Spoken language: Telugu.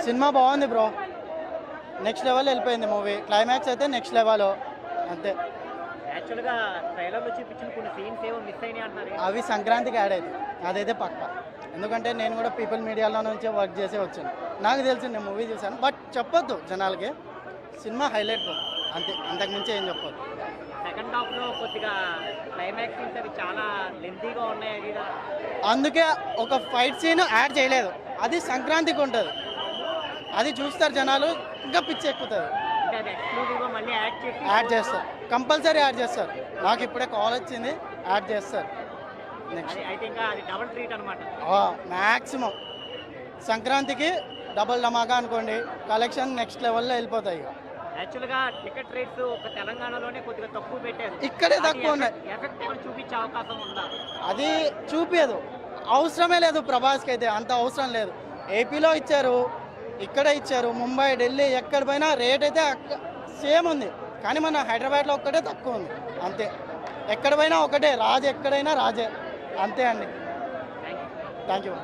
సినిమా బాగుంది బ్రో, నెక్స్ట్ లెవెల్ వెళ్ళిపోయింది మూవీ. క్లైమాక్స్ అయితే నెక్స్ట్ లెవెల్ అంతే. యాక్చువల్గా ట్రైలర్లో చూపించిన కొన్ని సీన్స్ ఏమో మిస్ అయినాయి అంటున్నారు. అవి సంక్రాంతికి యాడ్ అవుతాయి, అదైతే పక్క. ఎందుకంటే నేను కూడా పీపుల్ మీడియాలో నుంచి వర్క్ చేసే వచ్చాను, నాకు తెలిసి నేను మూవీ చూశాను. బట్ చెప్పొద్దు జనాలకి, సినిమా హైలైట్ అంతే, అంతకుమించి ఏం చెప్పొద్దు. సెకండ్ హాఫ్లో కొద్దిగా క్లైమాక్స్ సీన్స్ అవి చాలా లెంతీగా ఉన్నాయి. అవి అందుకే ఒక ఫైట్ సీన్ యాడ్ చేయలేదు, అది సంక్రాంతికి ఉంటుంది, అది చూస్తారు జనాలు, ఇంకా పిచ్చి ఎక్కుతుంది. అంటే అది ఎక్స్క్లూజివ్గా మళ్ళీ యాడ్ చేస్తారు, కంపల్సరీ యాడ్ చేస్తారు. నాకు ఇప్పుడే కాల్ వచ్చింది, యాడ్ చేస్తారు. నెక్స్ట్ అయితే ఇంకా అది డబుల్ ట్రీట్ అనమాట. మ్యాక్సిమం సంక్రాంతికి డబల్ ధమాకా అనుకోండి, కలెక్షన్ నెక్స్ట్ లెవెల్లో వెళ్ళిపోతాయి. ఇక యాక్చువల్గా టికెట్ రేట్స్ ఒక తెలంగాణలోనే కొద్దిగా తక్కువ పెట్టారు, ఇక్కడే తక్కువ ఉన్నాయి. ఎఫెక్ట్ ఏమైనా చూపించే అవకాశం ఉందా? అది చూపించదు, అవసరమే లేదు ప్రభాస్కి అయితే, అంత అవసరం లేదు. ఏపీలో ఇచ్చారు, ఇక్కడ ఇచ్చారు, ముంబై, ఢిల్లీ ఎక్కడ పోయినా రేట్ అయితే సేమ్ ఉంది. కానీ మన హైదరాబాద్లో ఒక్కటే తక్కువ ఉంది అంతే. ఎక్కడ పోయినా ఒకటే, రాజు ఎక్కడైనా రాజే అంతే అండి. Thank you.